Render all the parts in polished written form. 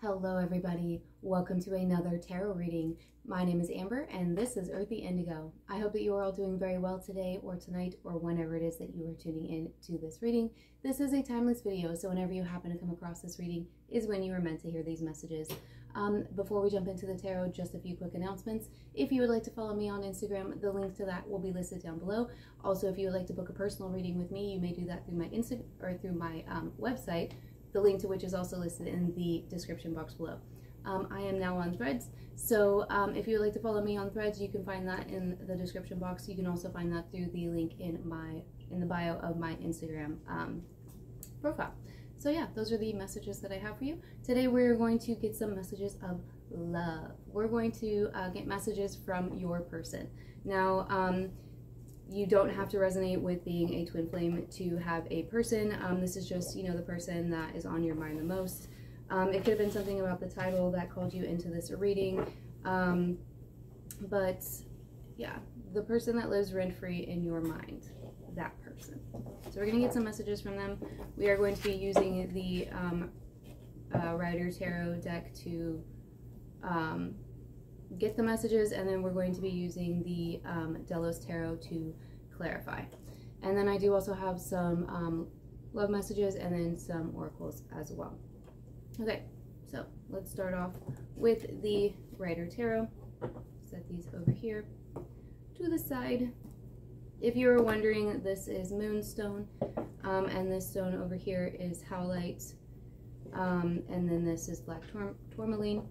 Hello everybody, welcome to another tarot reading. My name is Amber and this is Earthy Indigo. I hope that you are all doing very well today or tonight or whenever it is that you are tuning in to this reading. This is a timeless video, so whenever you happen to come across this reading is when you are meant to hear these messages. Before we jump into the tarot, just a few quick announcements. If you would like to follow me on Instagram, the link to that will be listed down below. Also, if you would like to book a personal reading with me, you may do that through my Instagram or through my website, the link to which is also listed in the description box below. I am now on Threads, so if you would like to follow me on Threads, you can find that in the description box. You can also find that through the link in the bio of my Instagram profile. So yeah, those are the messages that I have for you. Today we're going to get some messages of love. We're going to get messages from your person. Now, you don't have to resonate with being a twin flame to have a person. This is just, the person that is on your mind the most. It could have been something about the title that called you into this reading. But yeah, the person that lives rent-free in your mind, that person. So we're going to get some messages from them. We are going to be using the Rider Tarot deck to get the messages, and then we're going to be using the Delos Tarot to clarify. And then I do also have some love messages and then some oracles as well. Okay, so let's start off with the Rider Tarot. Set these over here to the side. If you were wondering, this is Moonstone, and this stone over here is Howlite, and then this is Black Tourmaline.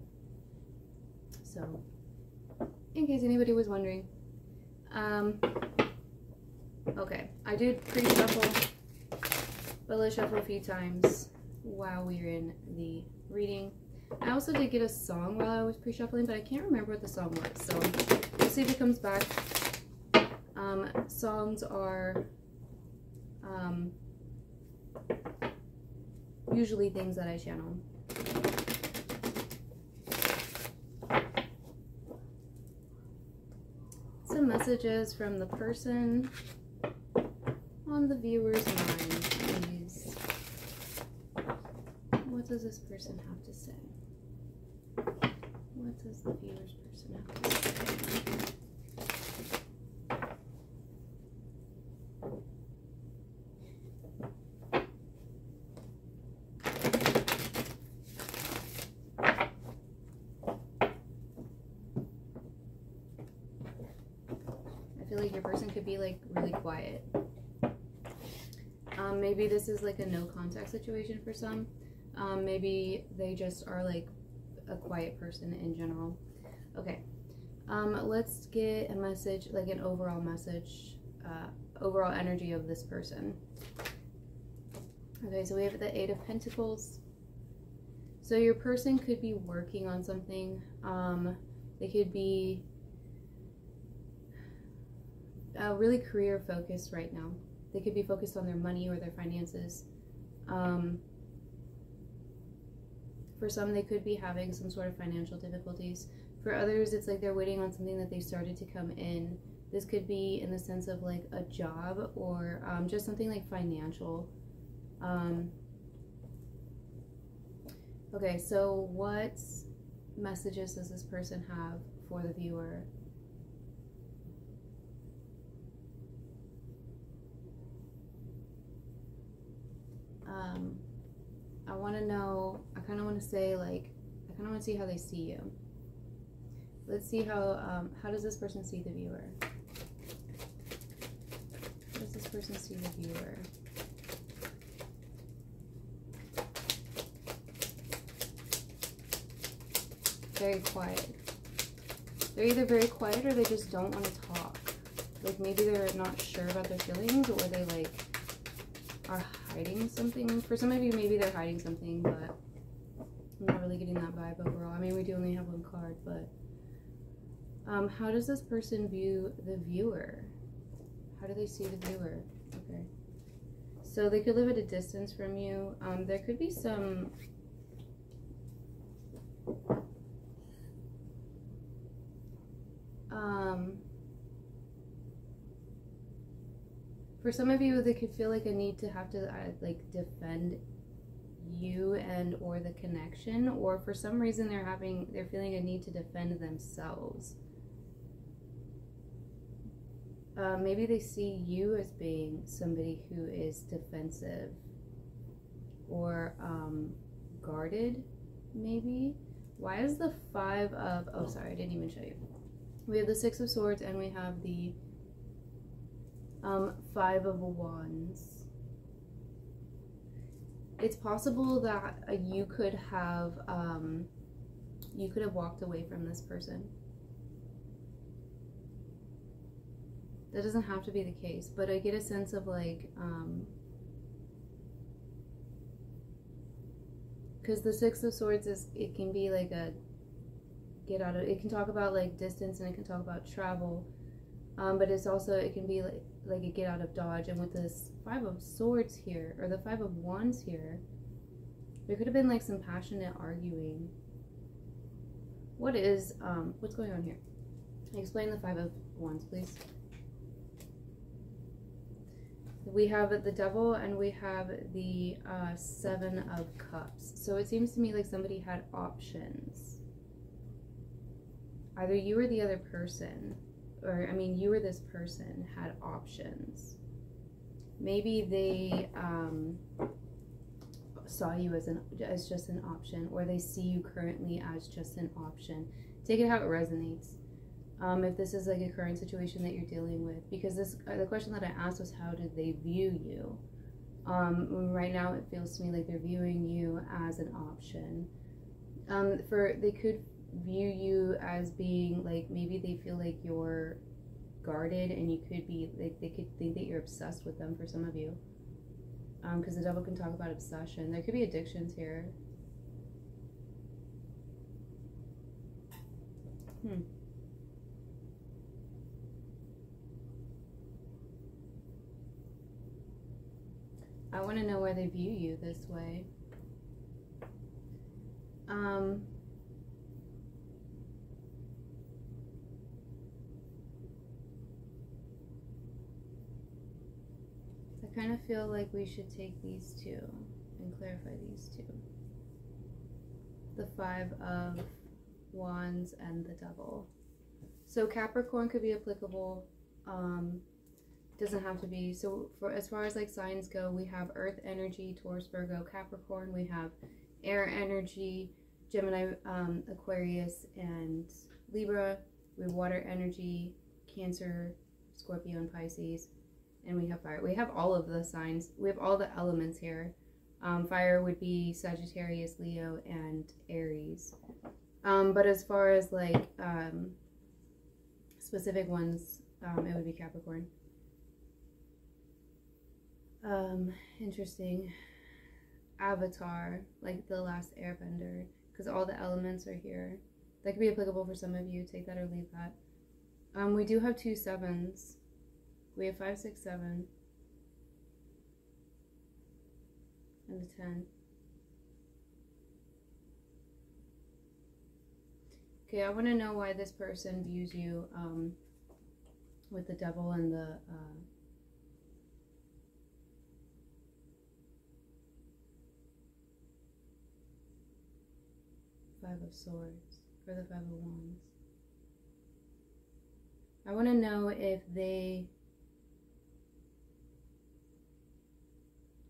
So, in case anybody was wondering. Okay, I did pre-shuffle, but let's shuffle a few times while we were in the reading. I also did get a song while I was pre-shuffling, but I can't remember what the song was, so we'll see if it comes back. Songs are usually things that I channel. Some messages from the person on the viewer's mind, please. What does this person have to say? What does the viewer's person have to say? I feel like your person could be like really quiet. Maybe this is like a no contact situation for some. Maybe they just are like a quiet person in general. Okay, let's get a message, like an overall message, overall energy of this person. Okay, so we have the Eight of Pentacles. So your person could be working on something. They could be really career focused right now. They could be focused on their money or their finances. For some, they could be having some sort of financial difficulties. For others, it's like they're waiting on something that they started to come in. This could be in the sense of like a job or just something like financial. Okay, so what messages does this person have for the viewer? I want to know, I kind of want to say, like, I kind of want to see how they see you. Let's see how does this person see the viewer? How does this person see the viewer? Very quiet. They're either very quiet or they just don't want to talk. Like, maybe they're not sure about their feelings, or they, like, are hiding something. For some of you, maybe they're hiding something, but I'm not really getting that vibe overall. I mean, we do only have one card, but how does this person view the viewer? How do they see the viewer? Okay, so they could live at a distance from you. There could be some for some of you, they could feel like a need to have to like defend you and or the connection, or for some reason they're feeling a need to defend themselves. Maybe they see you as being somebody who is defensive or guarded, maybe. Why is the Five of, oh sorry, I didn't even show you. We have the Six of Swords and we have the Five of Wands. It's possible that you could have walked away from this person. That doesn't have to be the case, but I get a sense of like, because the Six of Swords it can be like a get out of, it can talk about like distance and it can talk about travel, but it can be like a get out of Dodge. And with this Five of Swords here, or the Five of Wands here, there could have been like some passionate arguing. What's going on here? Explain the Five of Wands, please. We have the Devil and we have the Seven of Cups. So it seems to me like somebody had options. Either you or the other person, or I mean you or this person had options. Maybe they saw you as just an option, or they see you currently as just an option. Take it how it resonates. If this is like a current situation that you're dealing with, because the question that I asked was, how did they view you? Right now it feels to me like they're viewing you as an option. They could view you as being like, maybe they feel like you're guarded, and you could be like, they could think that you're obsessed with them for some of you. Because the Devil can talk about obsession. There could be addictions here. I want to know why they view you this way. I kind of feel like we should take these two and clarify these two. The Five of Wands and the Devil. So Capricorn could be applicable. Doesn't have to be. So as far as like signs go, we have Earth energy, Taurus, Virgo, Capricorn. We have air energy, Gemini, Aquarius, and Libra. We have water energy, Cancer, Scorpio, and Pisces. And we have fire. We have all of the signs. We have all the elements here. Fire would be Sagittarius, Leo, and Aries. But as far as like specific ones, it would be Capricorn. Interesting. Avatar, like the last airbender, because all the elements are here. That could be applicable for some of you. Take that or leave that. We do have 2 sevens. We have 5, 6, 7. And the 10. Okay, I want to know why this person views you with the Devil and the Five of Swords, or the Five of Wands. I want to know if they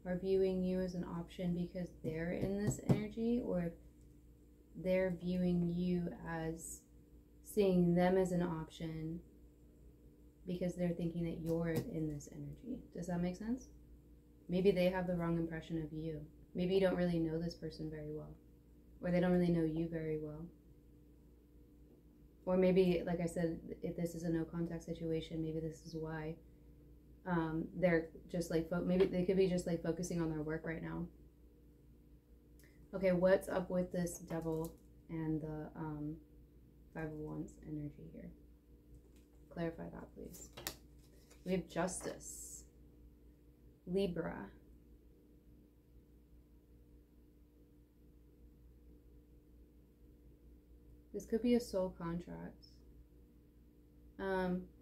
are viewing you as an option because they're in this energy, or if they're viewing you as seeing them as an option because they're thinking that you're in this energy. Does that make sense? Maybe they have the wrong impression of you. Maybe you don't really know this person very well, or they don't really know you very well. Or maybe, like I said, if this is a no contact situation, maybe this is why they're just like, maybe they could be just like focusing on their work right now. Okay, what's up with this Devil and the Five of Wands energy here? Clarify that, please. We have Justice, Libra, this could be a soul contract.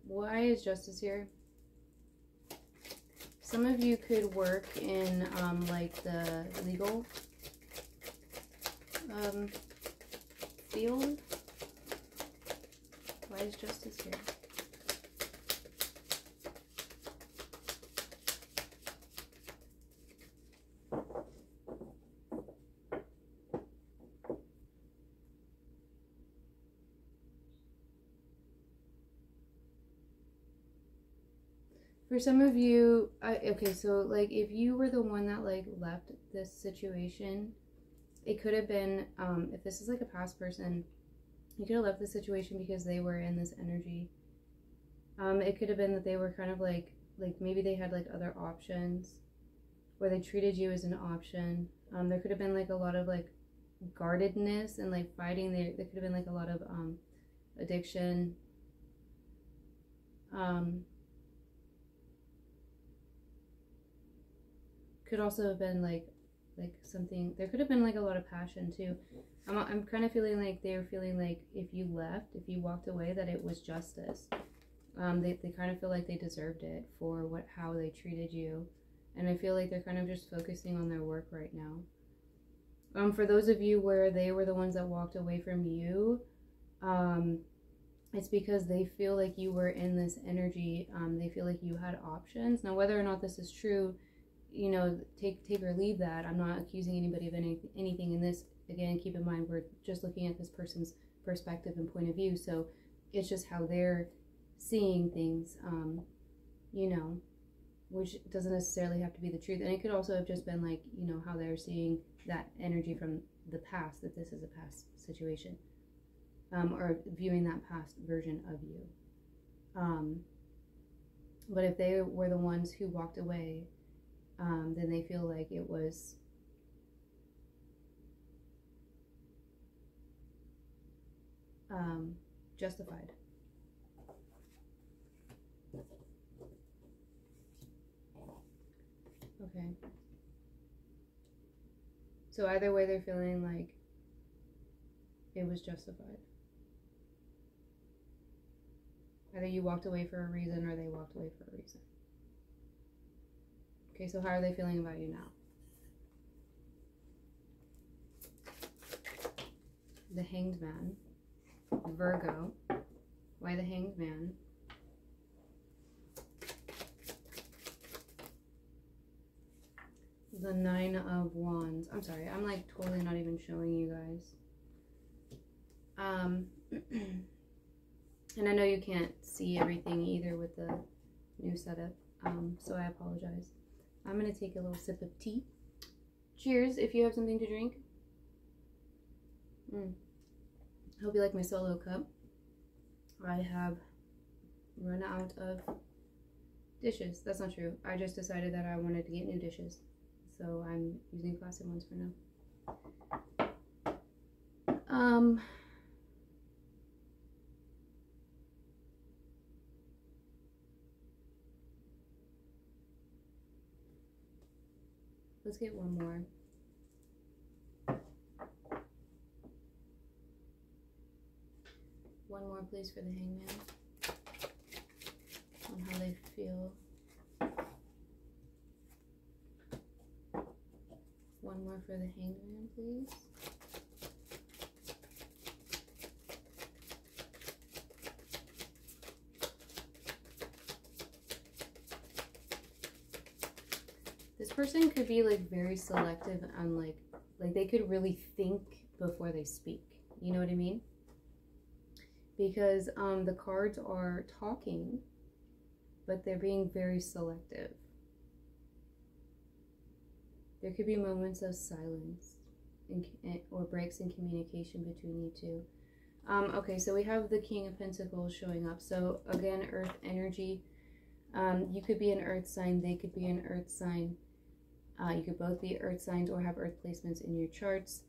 Why is Justice here? Some of you could work in like the legal Field. Why is justice here? For some of you, okay, so like if you were the one that like left this situation, it could have been, if this is like a past person, you could have left the situation because they were in this energy. It could have been that they were kind of like maybe they had like other options, or they treated you as an option. There could have been like a lot of like guardedness and like fighting. There could have been like a lot of addiction. Could also have been like something. There could have been like a lot of passion too. I'm kind of feeling like they were feeling like if you left, if you walked away, that it was justice. They kind of feel like they deserved it for how they treated you, and I feel like they're kind of just focusing on their work right now. For those of you where they were the ones that walked away from you, it's because they feel like you were in this energy. They feel like you had options. Now, whether or not this is true, you know, take or leave that. I'm not accusing anybody of anything in this. Again, keep in mind, we're just looking at this person's perspective and point of view, so it's just how they're seeing things, you know, which doesn't necessarily have to be the truth. And it could also have just been like, you know, how they're seeing that energy from the past, that this is a past situation, or viewing that past version of you. But if they were the ones who walked away, then they feel like it was justified. Okay. So either way, they're feeling like it was justified. Either you walked away for a reason or they walked away for a reason. Okay, so how are they feeling about you now? The Hanged Man, Virgo. Why the Hanged Man? The Nine of Wands. I'm sorry, I'm like totally not even showing you guys. And I know you can't see everything either with the new setup, so I apologize. I'm going to take a little sip of tea. Cheers if you have something to drink. I hope you like my solo cup. I have run out of dishes. That's not true. I just decided that I wanted to get new dishes, so I'm using plastic ones for now. Let's get one more. One more, please, for the Hangman. On how they feel. One more for the Hangman, please. This person could be like very selective on like they could really think before they speak. You know what I mean? Because the cards are talking, but they're being very selective. There could be moments of silence or breaks in communication between you two. Okay, so we have the King of Pentacles showing up. So again, Earth energy. You could be an Earth sign. They could be an Earth sign. You could both be Earth signs or have Earth placements in your charts.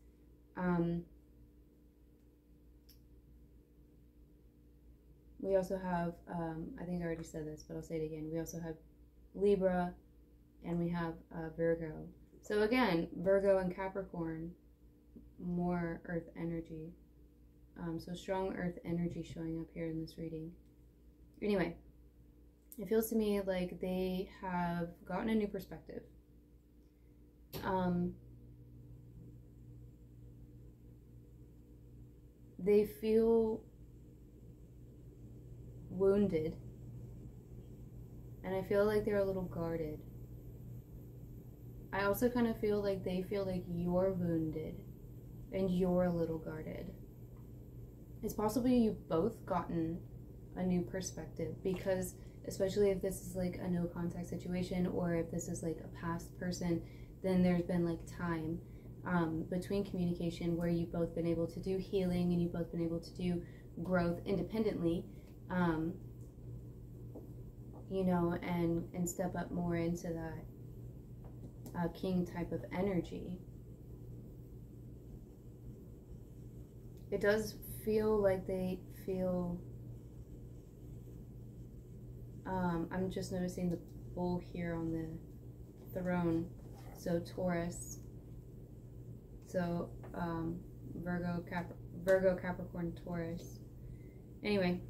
We also have, I think I already said this, but I'll say it again. We also have Libra, and we have Virgo. So again, Virgo and Capricorn, more Earth energy. So strong Earth energy showing up here in this reading. Anyway, it feels to me like they have gotten a new perspective. they feel wounded, and I feel like they're a little guarded. I also kind of feel like they feel like you're wounded and you're a little guarded. It's possible you've both gotten a new perspective, because especially if this is like a no contact situation, or if this is like a past person, then there's been like time between communication where you've both been able to do healing and you've both been able to do growth independently, you know, and step up more into that king type of energy. It does feel like they feel, I'm just noticing the bull here on the throne, so Taurus, so Virgo, Capricorn, Taurus. Anyway,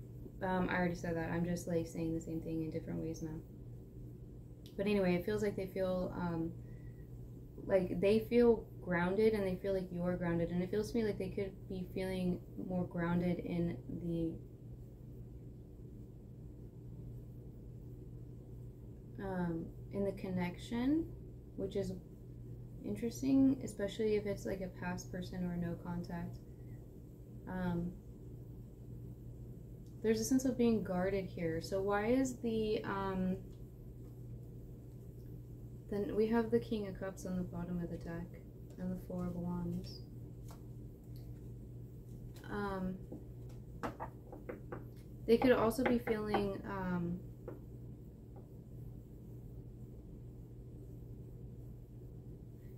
I already said that. I'm just like saying the same thing in different ways now. But anyway, it feels like they feel grounded, and they feel like you're grounded, and it feels to me like they could be feeling more grounded in the connection, which is interesting, especially if it's like a past person or no contact. There's a sense of being guarded here. So why is the then we have the King of Cups on the bottom of the deck and the Four of Wands. They could also be feeling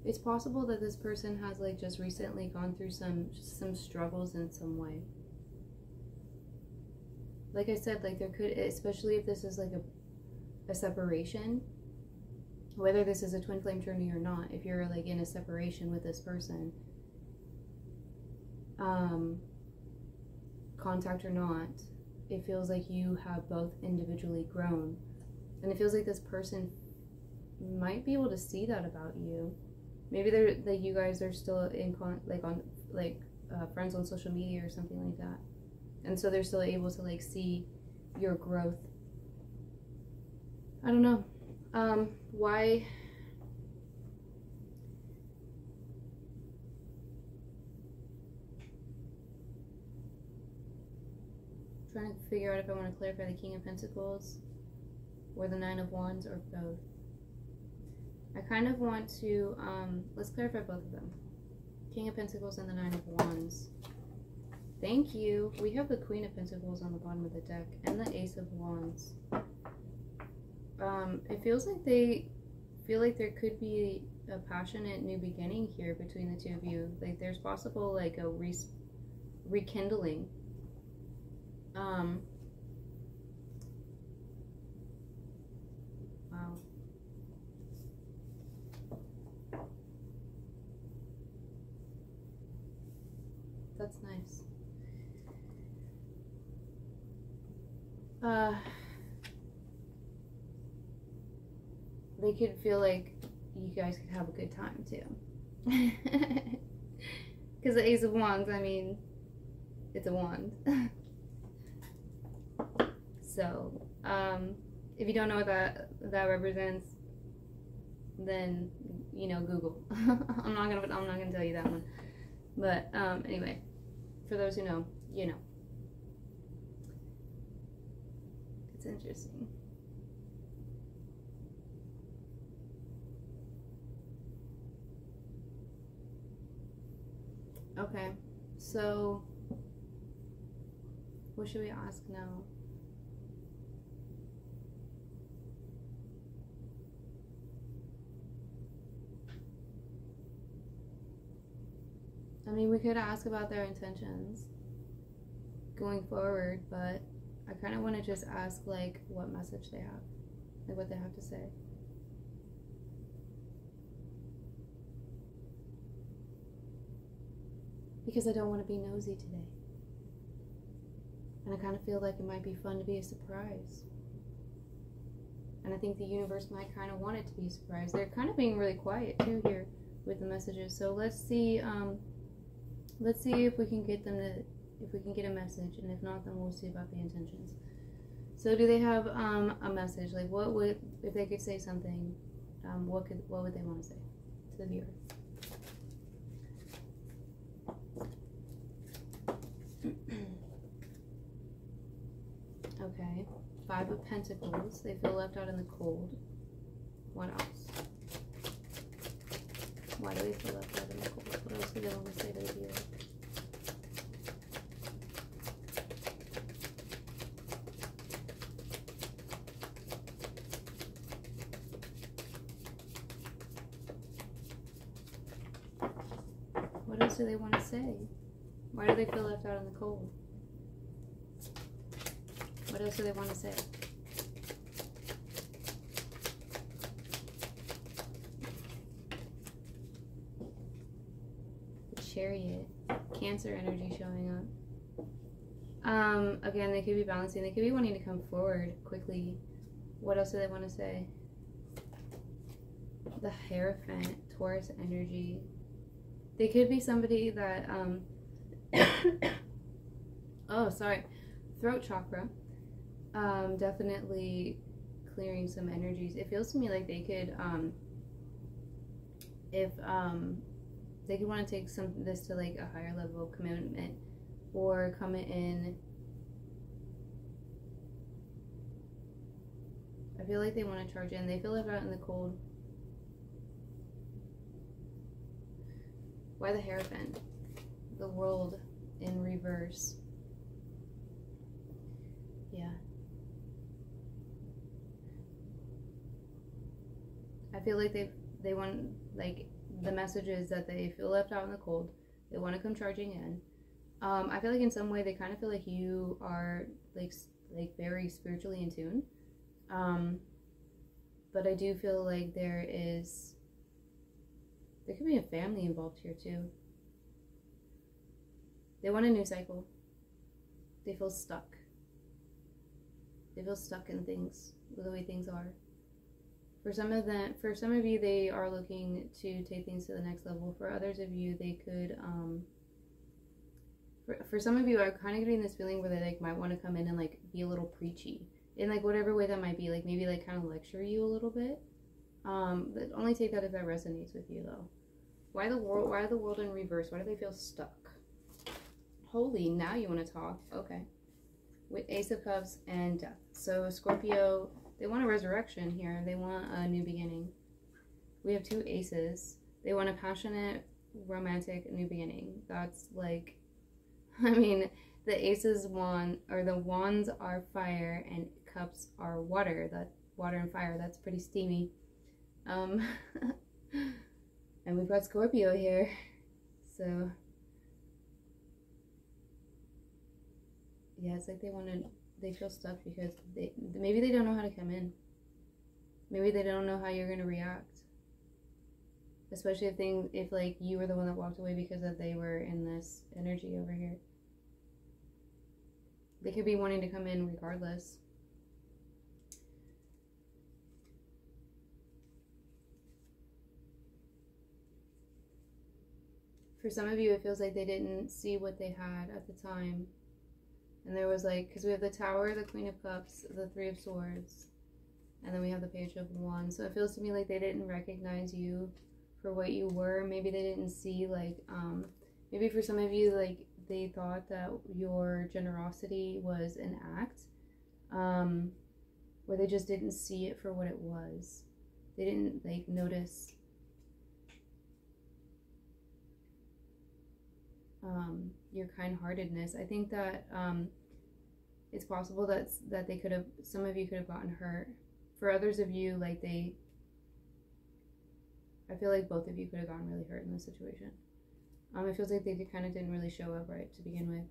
it's possible that this person has like just recently gone through some struggles in some way. Like I said, like there could, especially if this is like a separation, whether this is a twin flame journey or not, if you're like in a separation with this person, contact or not, it feels like you have both individually grown, and it feels like this person might be able to see that about you. Maybe they're like, you guys are still in friends on social media or something like that, and so they're still able to like see your growth. I don't know. Why? Trying to figure out if I want to clarify the King of Pentacles or the Nine of Wands, or both. I kind of want to, let's clarify both of them. King of Pentacles and the Nine of Wands. Thank you. We have the Queen of Pentacles on the bottom of the deck and the Ace of Wands. It feels like they feel like there could be a passionate new beginning here between the two of you. Like there's possible like a rekindling. Wow. That's nice. They could feel like you guys could have a good time too. Because the Ace of Wands, I mean, it's a wand. So, if you don't know what that represents, then, you know, Google. I'm not gonna tell you that one. But anyway, for those who know, you know. It's interesting. Okay, so what should we ask now? I mean, we could ask about their intentions going forward, but I kind of want to just ask, like, what message they have, like what they have to say. Because I don't want to be nosy today. And I kind of feel like it might be fun to be a surprise. And I think the universe might kind of want it to be a surprise. They're kind of being really quiet too here with the messages. So let's see if we can get them if we can get a message, and if not, then we'll see about the intentions. So do they have a message? Like, what would, if they could say something, what would they want to say to the viewer? Okay, 5 of Pentacles. They feel left out in the cold. What else? Why do they feel left out in the cold? What else do they want to say to the viewer? What else do they want to say? Why do they feel left out in the cold? What else do they want to say? The Chariot. Cancer energy showing up. Again, they could be balancing. They could be wanting to come forward quickly. What else do they want to say? The Hierophant. Taurus energy. They could be somebody that, oh, sorry, throat chakra, definitely clearing some energies. It feels to me like they could, if, they could want to take this to like a higher level of commitment, or come in, I feel like they want to charge in. They feel left out in the cold. Why the Hierophant? The World in reverse. Yeah. I feel like they want, like, the message is that they feel left out in the cold. They want to come charging in. I feel like in some way they kind of feel like you are like very spiritually in tune. But I do feel like there could be a family involved here too. They want a new cycle. They feel stuck. They feel stuck in things, the way things are. For some of you, they are looking to take things to the next level. For others of you, they could, for some of you, I'm kind of getting this feeling where they like might want to come in and like be a little preachy in like whatever way that might be, like maybe like kind of lecture you a little bit. But only take that if that resonates with you, though. Why the world in reverse? Why do they feel stuck? Holy, now you want to talk. Okay. With Ace of Cups and Death. So Scorpio, they want a resurrection here. They want a new beginning. We have 2 aces. They want a passionate, romantic new beginning. That's like, I mean, the aces the wands are fire and cups are water. That water and fire, that's pretty steamy. And we've got Scorpio here, so yeah, it's like they feel stuck because maybe they don't know how to come in. Maybe they don't know how you're gonna react, especially if like you were the one that walked away because they were in this energy over here. They could be wanting to come in regardless. For some of you, it feels like they didn't see what they had at the time. And there was like, because we have the Tower, the Queen of Cups, the 3 of Swords, and then we have the Page of Wands. So it feels to me like they didn't recognize you for what you were. Maybe they didn't see, like, maybe for some of you, like, they thought that your generosity was an act, where they just didn't see it for what it was. They didn't, like, notice your kind-heartedness. I think that it's possible that some of you could have gotten hurt. For others of you, like I feel like both of you could have gotten really hurt in this situation. It feels like they kind of didn't really show up right to begin with.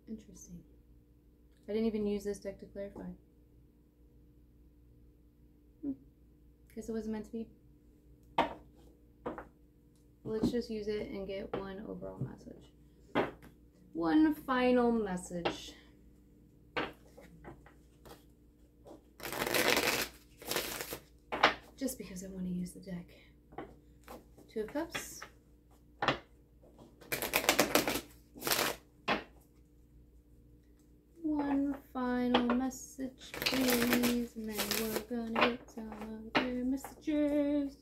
Interesting. I didn't even use this deck to clarify. Guess it wasn't meant to be. Let's just use it and get one overall message. One final message. just because I want to use the deck. Two of Cups. One final message, please, and then we're gonna get some other messages.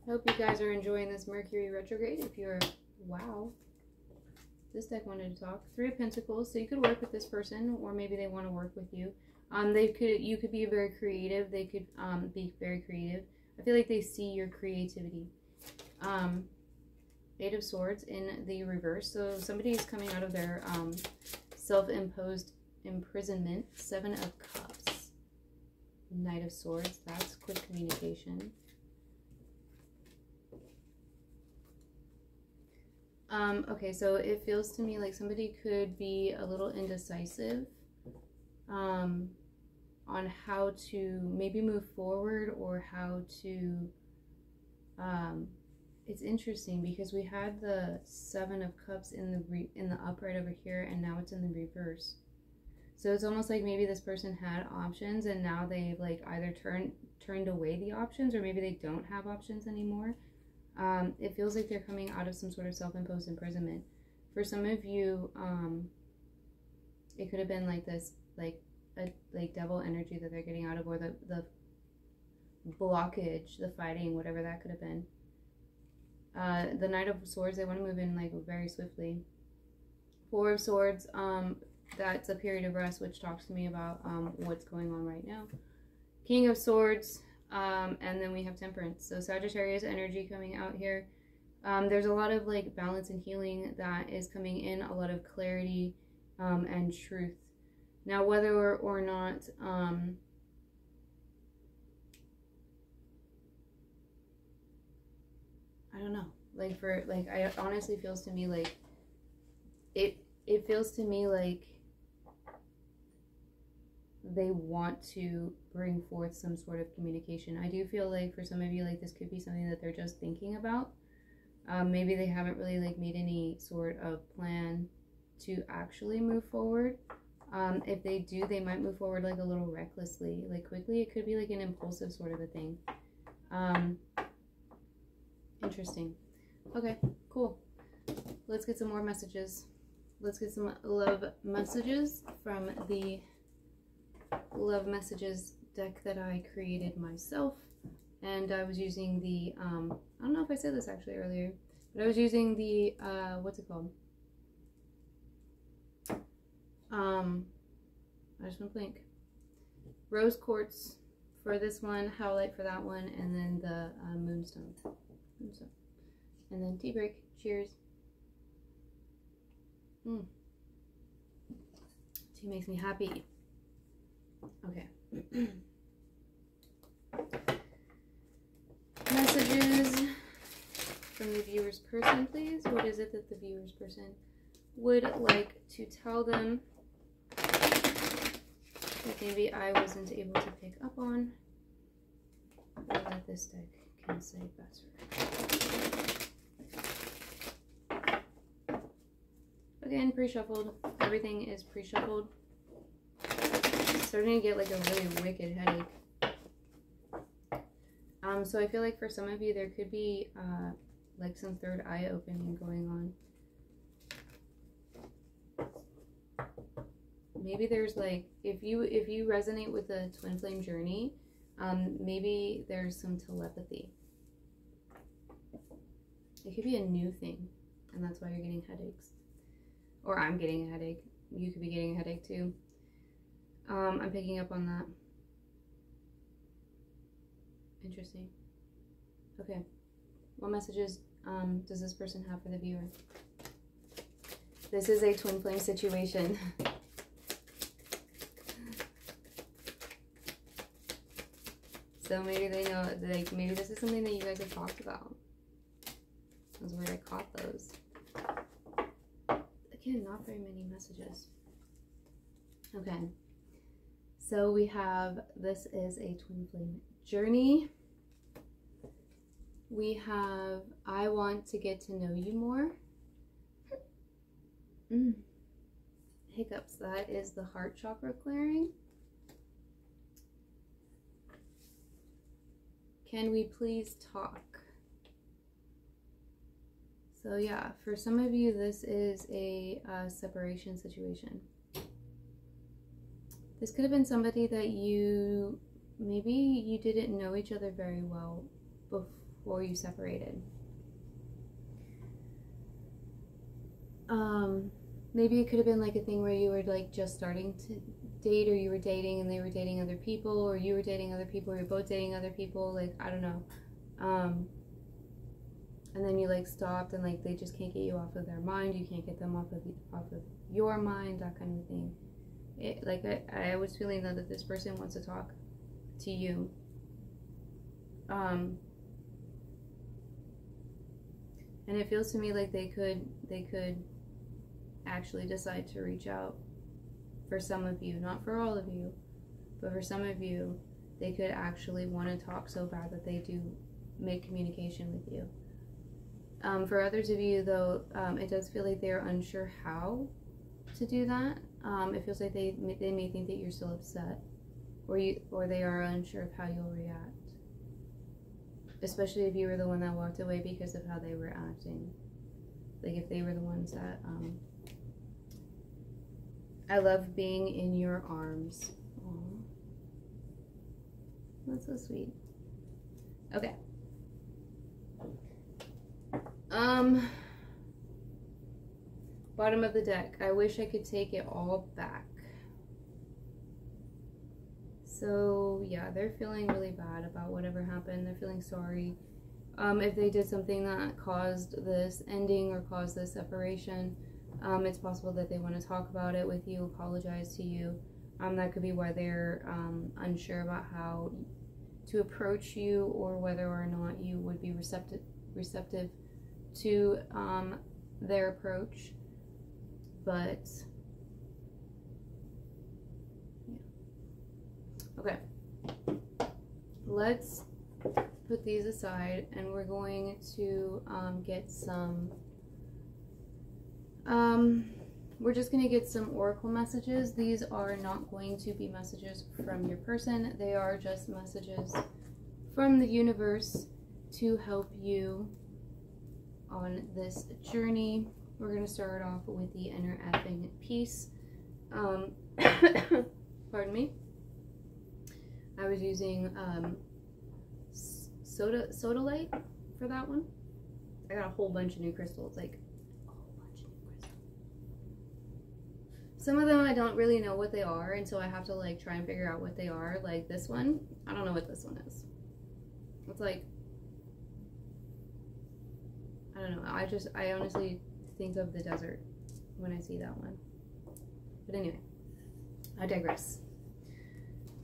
Hope you guys are enjoying this Mercury retrograde. If you're, wow, this deck wanted to talk. Three of Pentacles, so you could work with this person, or maybe they want to work with you. You could be very creative. They could be very creative. I feel like they see your creativity. Eight of Swords in the reverse, so somebody is coming out of their self-imposed imprisonment. Seven of Cups. Knight of Swords, that's quick communication. Okay, so it feels to me like somebody could be a little indecisive on how to maybe move forward, or how to it's interesting because we had the Seven of Cups in the upright over here, and now it's in the reverse. So it's almost like maybe this person had options, and now they've like either turned away the options, or maybe they don't have options anymore. It feels like they're coming out of some sort of self-imposed imprisonment. For some of you, it could have been like this, like devil energy that they're getting out of, or the blockage, the fighting, whatever that could have been. The Knight of Swords, they want to move in like very swiftly. Four of Swords, that's a period of rest, which talks to me about what's going on right now. King of Swords, and then we have Temperance. So Sagittarius energy coming out here. There's a lot of like balance and healing that is coming in, a lot of clarity and truth. Now, whether or not I don't know, like I honestly feels to me like it feels to me like they want to bring forth some sort of communication. I do feel like for some of you, like this could be something that they're just thinking about. Maybe they haven't really like made any sort of plan to actually move forward. If they do, they might move forward like a little recklessly, like quickly. It could be like an impulsive sort of a thing. Interesting. Okay, cool. Let's get some more messages. Let's get some love messages from the love messages deck that I created myself. And I was using the, I don't know if I said this actually earlier, but I was using the, what's it called? I just went blank. Rose Quartz for this one, Howlite for that one, and then the Moonstone. And then tea break. Cheers. Tea makes me happy. Okay. Messages from the viewer's person, please. What is it that the viewer's person would like to tell them that maybe I wasn't able to pick up on, or that this deck can say better? Again, pre-shuffled. Everything is pre-shuffled. Starting to get like a really wicked headache. So I feel like for some of you there could be like some third eye opening going on. Maybe there's like, if you resonate with the twin flame journey, maybe there's some telepathy. It could be a new thing, and that's why you're getting headaches. Or I'm getting a headache. You could be getting a headache too. I'm picking up on that. Interesting. Okay. What messages does this person have for the viewer? This is a twin flame situation. So maybe they know, like, maybe this is something that you guys have talked about. That was weird, I caught those. Again, not very many messages. Okay. So we have, this is a twin flame journey. We have, I want to get to know you more. hiccups. That is the heart chakra clearing. Can we please talk? So yeah, for some of you, this is a separation situation. This could have been somebody that maybe you didn't know each other very well before you separated. Maybe it could have been like a thing where you were like just starting to date, or you were dating and they were dating other people, or you were dating other people, or you're both dating other people, like, I don't know. And then you like stopped and like they just can't get you off of their mind, you can't get them off of your mind, that kind of thing. I was feeling that this person wants to talk to you. And it feels to me like they could actually decide to reach out for some of you, not for all of you, but for some of you, they could actually want to talk so bad that they do make communication with you. For others of you, though, it does feel like they're unsure how to do that. It feels like they may think that you're still upset, or they are unsure of how you'll react, especially if you were the one that walked away because of how they were acting. Like if they were the ones that I love being in your arms. Aww. That's so sweet. Okay. Bottom of the deck. I wish I could take it all back. So yeah, they're feeling really bad about whatever happened. They're feeling sorry. If they did something that caused this ending or caused this separation, it's possible that they want to talk about it with you, apologize to you. That could be why they're unsure about how to approach you, or whether or not you would be receptive to their approach. But yeah. Okay. Let's put these aside, and we're going to get some we're just going to get some oracle messages. These are not going to be messages from your person. They are just messages from the universe to help you on this journey. We're going to start off with the inner effing peace. Pardon me. I was using soda light for that one. I got a whole bunch of new crystals, like a whole bunch of new crystals. Some of them I don't really know what they are, and so I have to like try and figure out what they are. Like this one, I don't know what this one is. It's like, I don't know. I honestly think of the desert when I see that one. But anyway, I digress.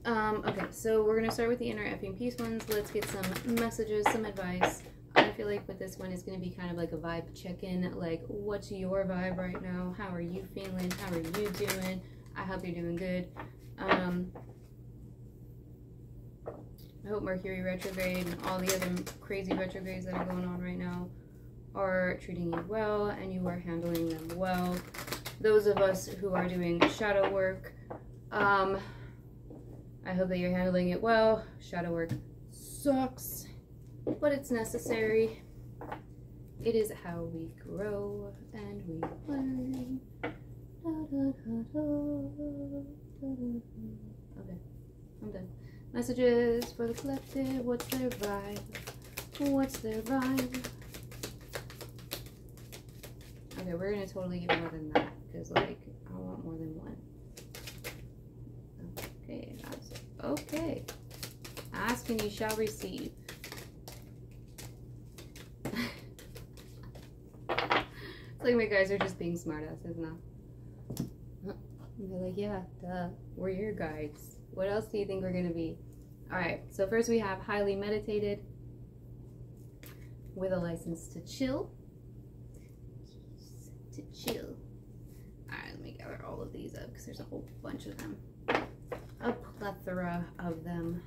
Okay, so we're going to start with the inner effing peace ones. Let's get some messages, some advice. I feel like with this one, it's going to be kind of like a vibe check-in. Like, what's your vibe right now? How are you feeling? How are you doing? I hope you're doing good. I hope Mercury retrograde and all the other crazy retrogrades that are going on right now are treating you well, and you are handling them well. Those of us who are doing shadow work, I hope that you're handling it well. Shadow work sucks, but it's necessary. It is how we grow and we learn. Okay, I'm done. Messages for the collective. What's their vibe? What's their vibe? Okay, we're gonna totally get more than that, because like I want more than one. Okay, that's okay. Ask and you shall receive. It's like my guys are just being smartasses now. They're like, yeah, duh, we're your guides. What else do you think we're gonna be? Alright, so first we have highly meditated with a license to chill. To chill. Alright, let me gather all of these up because there's a whole bunch of them. A plethora of them.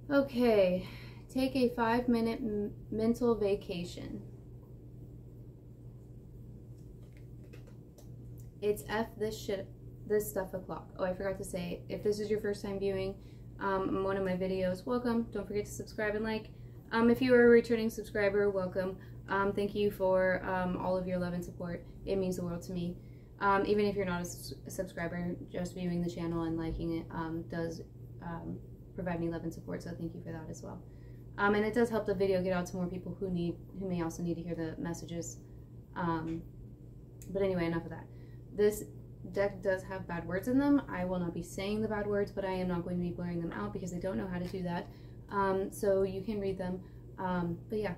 Okay, take a 5-minute mental vacation. It's F this stuff o'clock. Oh, I forgot to say, if this is your first time viewing one of my videos, welcome. Don't forget to subscribe and like. If you are a returning subscriber, welcome. Thank you for all of your love and support. It means the world to me. Even if you're not a subscriber, just viewing the channel and liking it does provide me love and support, so thank you for that as well. And it does help the video get out to more people who may also need to hear the messages. But anyway, enough of that. This deck does have bad words in them. I will not be saying the bad words, but I am not going to be blurring them out because I don't know how to do that. So you can read them. But yeah,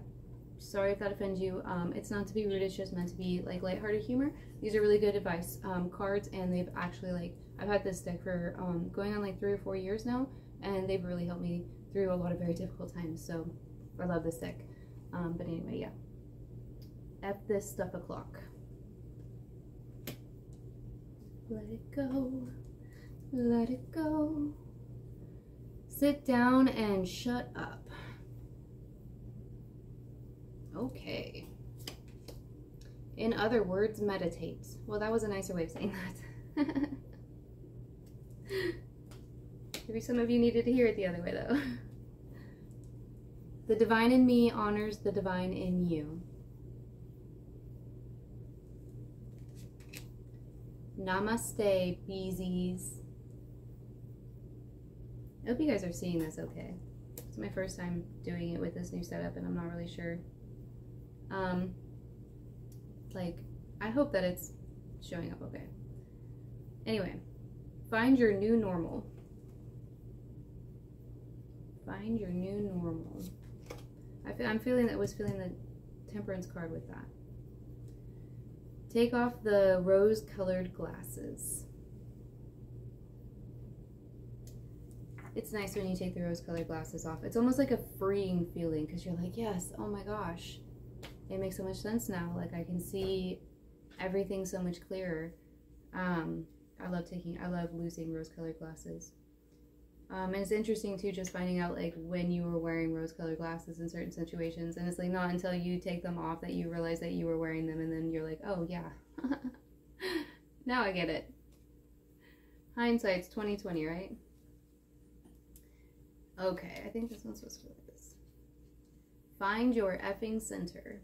sorry if that offends you. It's not to be rude, it's just meant to be like lighthearted humor. These are really good advice cards, and they've actually, like, I've had this deck for going on like 3 or 4 years now, and they've really helped me through a lot of very difficult times. So I love this deck. But anyway, yeah. F this stuff o'clock. Let it go. Let it go. Sit down and shut up. Okay. In other words, meditate. Well, that was a nicer way of saying that. Maybe some of you needed to hear it the other way, though. The divine in me honors the divine in you. Namaste, beesies. I hope you guys are seeing this okay. It's my first time doing it with this new setup, and I'm not really sure. Like, I hope that it's showing up okay. Anyway, find your new normal. Find your new normal. I'm feeling that was feeling the temperance card with that. Take off the rose-colored glasses. It's nice when you take the rose-colored glasses off. It's almost like a freeing feeling because you're like, yes, oh my gosh, it makes so much sense now. Like, I can see everything so much clearer. I love losing rose-colored glasses. And it's interesting too, just finding out like when you were wearing rose-colored glasses in certain situations, and it's like not until you take them off that you realize that you were wearing them, and then you're like, oh yeah, now I get it. Hindsight's 20/20, right? Okay, I think this one's supposed to be like this. Find your effing center.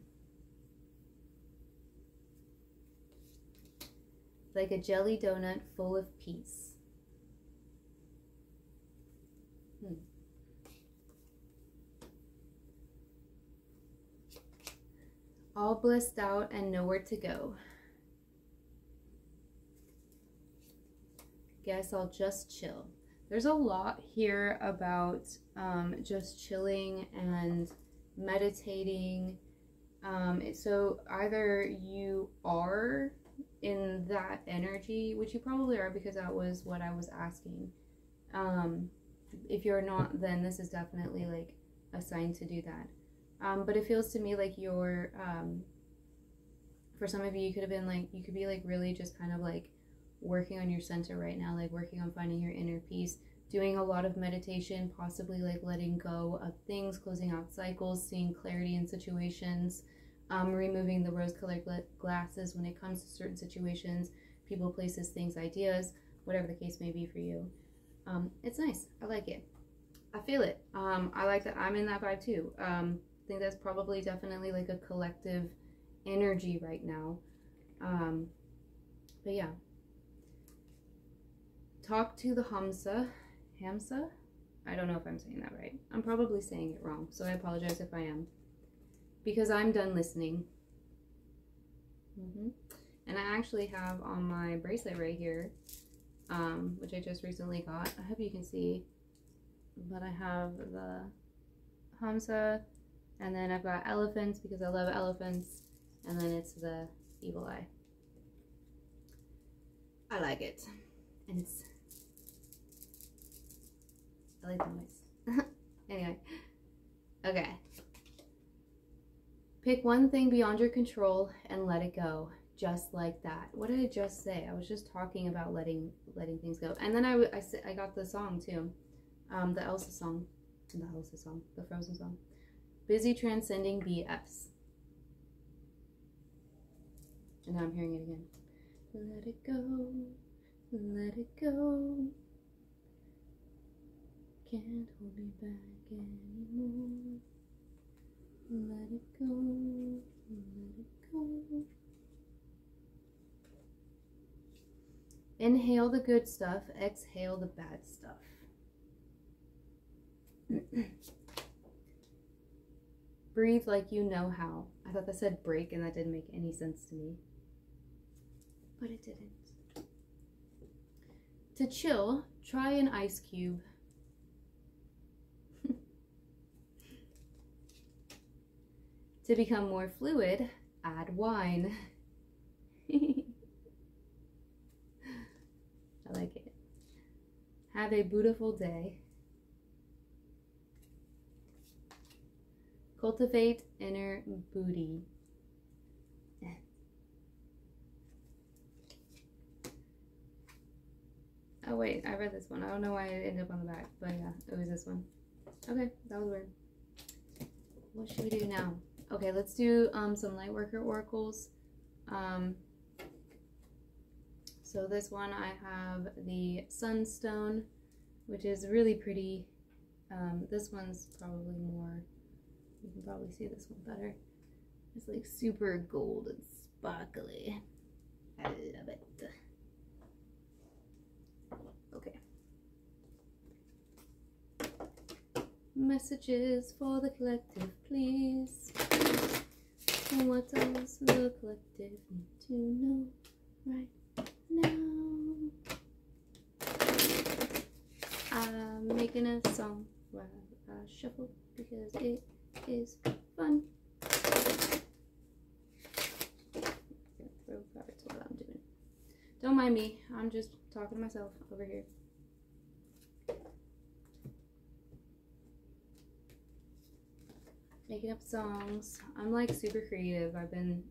Like a jelly donut full of peace. All blissed out and nowhere to go. Guess I'll just chill. There's a lot here about just chilling and meditating. So either you are in that energy, which you probably are because that was what I was asking. If you're not, then this is definitely like a sign to do that. But it feels to me like you're, for some of you, you could have been like, you could be like really just kind of like working on your center right now, like working on finding your inner peace, doing a lot of meditation, possibly like letting go of things, closing out cycles, seeing clarity in situations, removing the rose-colored glasses when it comes to certain situations, people, places, things, ideas, whatever the case may be for you. It's nice. I like it. I feel it. I like that I'm in that vibe too. I think that's probably definitely like a collective energy right now. But yeah. Talk to the Hamsa. I don't know if I'm saying that right. I'm probably saying it wrong, so I apologize if I am. Because I'm done listening. And I actually have on my bracelet right here, which I just recently got. I hope you can see, but I have the Hamsa, and then I've got elephants because I love elephants, and then it's the evil eye. I like it, and it's, I like the noise. Anyway, okay. Pick one thing beyond your control and let it go, just like that. What did I just say? I was just talking about letting things go, and then I got the song too, the Elsa song, the Frozen song. Busy transcending BFs. And now I'm hearing it again. Let it go, let it go. Can't hold me back anymore. Let it go, let it go. Inhale the good stuff, exhale the bad stuff. Breathe like you know how. I thought that said break and that didn't make any sense to me. But it didn't. To chill, try an ice cube. To become more fluid, add wine. I like it. Have a beautiful day. Cultivate inner booty. Oh wait, I read this one. I don't know why it ended up on the back, but yeah, it was this one. Okay, that was weird. What should we do now? Okay, let's do some Lightworker oracles. So this one I have the Sunstone, which is really pretty. This one's probably more, you can probably see this one better. It's like super gold and sparkly. I love it. Okay. Messages for the collective, please. What does the collective need to know right now? I'm making a song while I shuffle because it is fun. That's what I'm doing. Don't mind me. I'm just talking to myself over here. Making up songs. I'm like super creative. I've been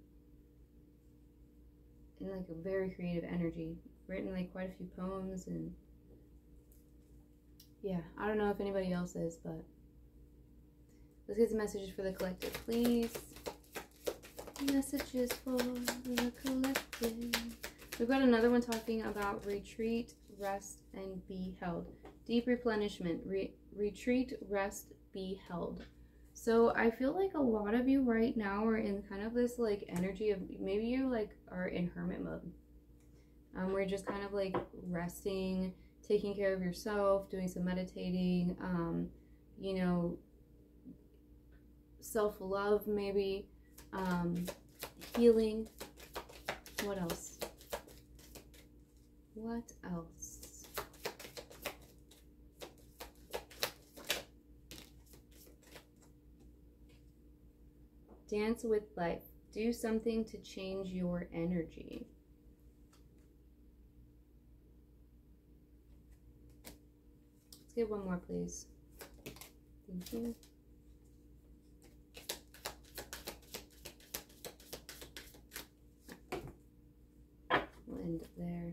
in like a very creative energy. Written like quite a few poems and yeah, I don't know if anybody else is, but let's get some messages for the collective, please. Messages for the collective. We've got another one talking about retreat, rest, and be held. Deep replenishment. Retreat, rest, be held. So I feel like a lot of you right now are in kind of this like energy of maybe you like are in hermit mode. We're just kind of like resting, taking care of yourself, doing some meditating, you know, self-love maybe, healing. What else? What else? Dance with life. Do something to change your energy. Let's get one more, please. Thank you. We'll end it there.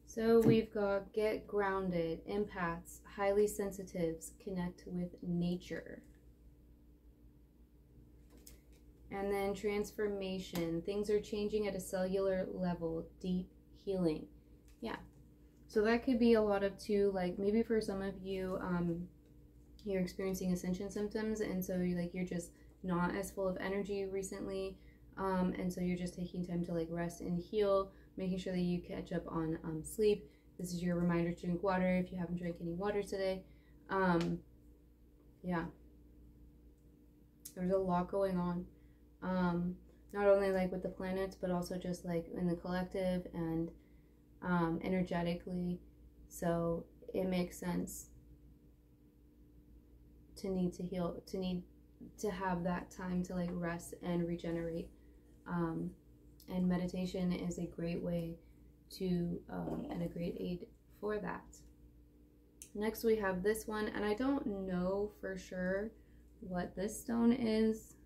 So we've got get grounded, empaths, highly sensitives, connect with nature. And then transformation. Things are changing at a cellular level. Deep healing. Yeah. So that could be a lot of too, like maybe for some of you, you're experiencing ascension symptoms, and so you're just not as full of energy recently, and so you're just taking time to like rest and heal, making sure that you catch up on sleep. This is your reminder to drink water if you haven't drank any water today. Yeah. There's a lot going on. Not only like with the planets, but also just like in the collective and energetically. So it makes sense to need to heal, to need to have that time to like rest and regenerate. And meditation is a great way to and a great aid for that. Next we have this one, and I don't know for sure what this stone is.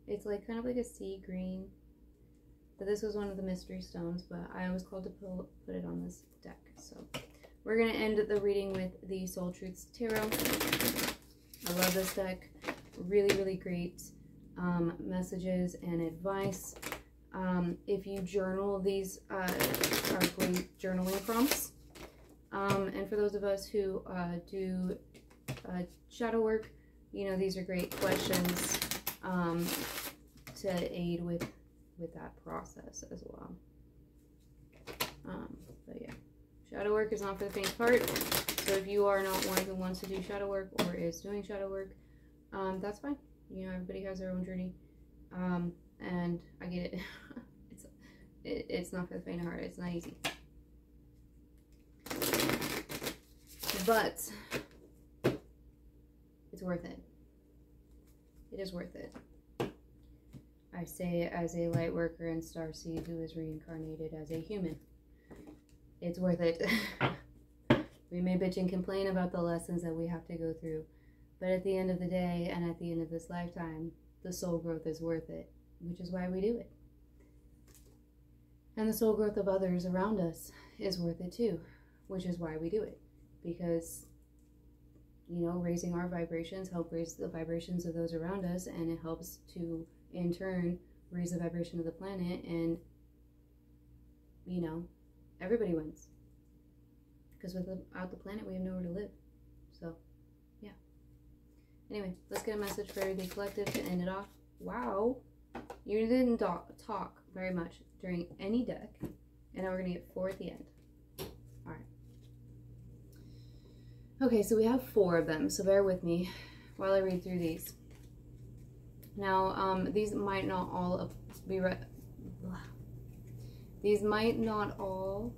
It's like kind of like a sea green, but this was one of the mystery stones, but I was called to put it on this deck. So we're going to end the reading with the Soul Truths Tarot. I love this deck. Really, really great messages and advice. If you journal, these are great journaling prompts. And for those of us who do shadow work, you know, these are great questions to aid with that process as well. But yeah, shadow work is not for the faint of heart. So if you are not one who wants to do shadow work or is doing shadow work, that's fine. You know, everybody has their own journey. And I get it. It's not for the faint of heart. It's not easy. But it's worth it. It is worth it. I say it as a Lightworker and Starseed who is reincarnated as a human. It's worth it. We may bitch and complain about the lessons that we have to go through, but at the end of the day and at the end of this lifetime, the soul growth is worth it, which is why we do it. And the soul growth of others around us is worth it too, which is why we do it. Because, you know, raising our vibrations help raise the vibrations of those around us, and it helps to, in turn, raise the vibration of the planet, and, you know, everybody wins. Because without the planet, we have nowhere to live. So, yeah. Anyway, let's get a message for the collective to end it off. Wow. You didn't talk very much during any deck, and now we're going to get 4 at the end. Alright. Okay, so we have 4 of them, so bear with me while I read through these. Now, these might not all be these might not all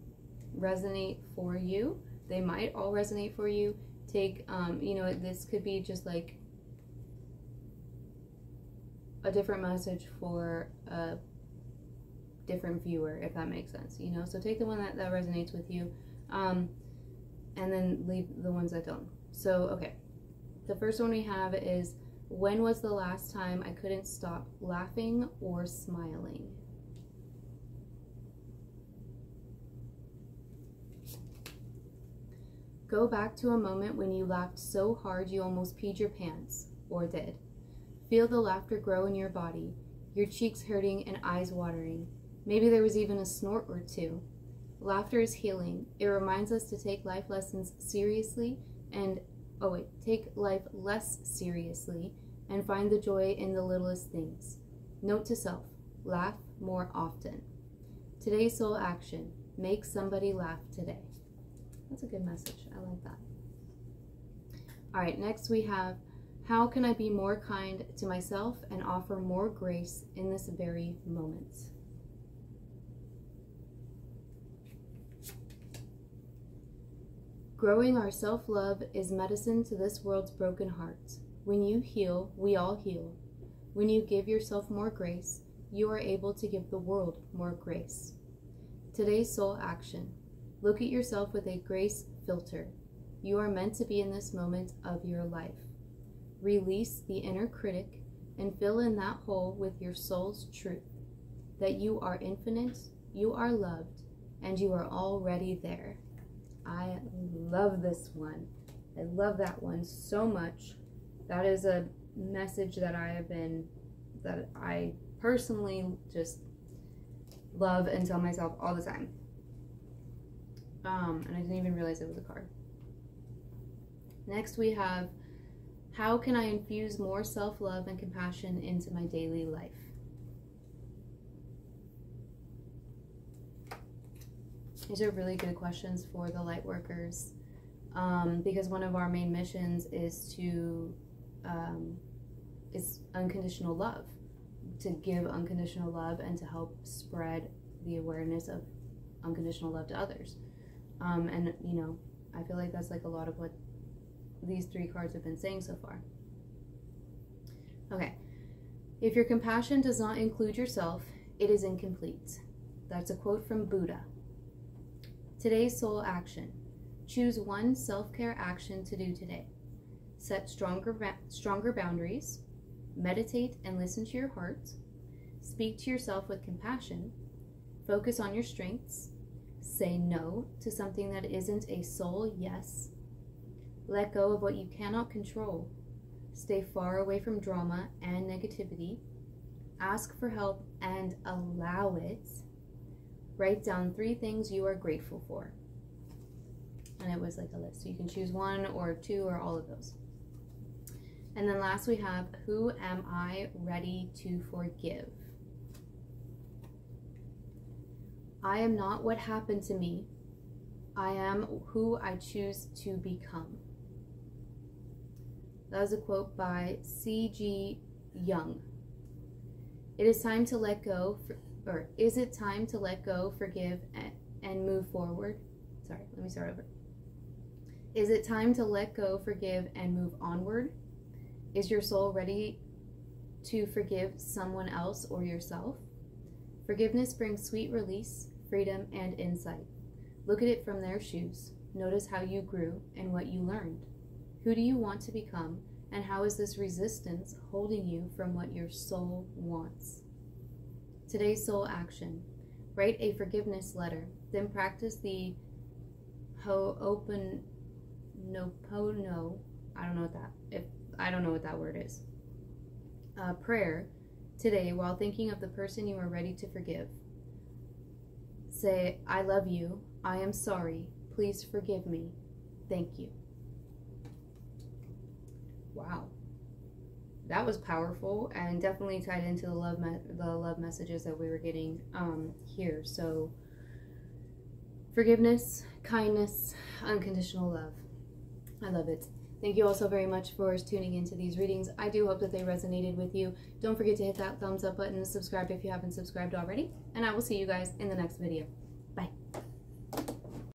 resonate for you. They might all resonate for you. Take, you know, this could be just like a different message for a different viewer, if that makes sense, you know. So take the one that resonates with you, and then leave the ones that don't. So, okay, the first one we have is, when was the last time I couldn't stop laughing or smiling? Go back to a moment when you laughed so hard you almost peed your pants, or did. Feel the laughter grow in your body, your cheeks hurting and eyes watering. Maybe there was even a snort or two. Laughter is healing. It reminds us to take life lessons seriously and, take life less seriously and find the joy in the littlest things. Note to self, laugh more often. Today's soul action, make somebody laugh today. That's a good message. I like that. All right, next we have, how can I be more kind to myself and offer more grace in this very moment? Growing our self-love is medicine to this world's broken hearts. When you heal, we all heal. When you give yourself more grace, you are able to give the world more grace. Today's soul action. Look at yourself with a grace filter. You are meant to be in this moment of your life. Release the inner critic and fill in that hole with your soul's truth, that you are infinite, you are loved, and you are already there. I love this one. I love that one so much. That is a message that I personally just love and tell myself all the time. And I didn't even realize it was a card. Next we have, how can I infuse more self-love and compassion into my daily life? These are really good questions for the light workers, because one of our main missions is to is unconditional love, to give unconditional love and to help spread the awareness of unconditional love to others. And you know, I feel like that's like a lot of what these 3 cards have been saying so far. Okay, if your compassion does not include yourself, it is incomplete. That's a quote from Buddha. Today's soul action. Choose one self-care action to do today. Set stronger boundaries. Meditate and listen to your heart. Speak to yourself with compassion. Focus on your strengths. Say no to something that isn't a soul yes. Let go of what you cannot control. Stay far away from drama and negativity. Ask for help and allow it. Write down 3 things you are grateful for. And it was like a list. So you can choose 1 or 2 or all of those. And then last we have, who am I ready to forgive? I am not what happened to me. I am who I choose to become. That was a quote by C.G. Jung. It is time to let go, is it time to let go, forgive, and move forward? Sorry, let me start over. Is it time to let go, forgive, and move onward? Is your soul ready to forgive someone else or yourself? Forgiveness brings sweet release, freedom, and insight. Look at it from their shoes. Notice how you grew and what you learned. Who do you want to become, and how is this resistance holding you from what your soul wants? Today's soul action. Write a forgiveness letter, then practice the Ho'oponopono. I don't know what that word is. Prayer today while thinking of the person you are ready to forgive. Say, I love you. I am sorry. Please forgive me. Thank you. Wow. That was powerful and definitely tied into the love messages that we were getting here. So forgiveness, kindness, unconditional love. I love it. Thank you all so very much for tuning into these readings. I do hope that they resonated with you. Don't forget to hit that thumbs up button and subscribe if you haven't subscribed already. And I will see you guys in the next video.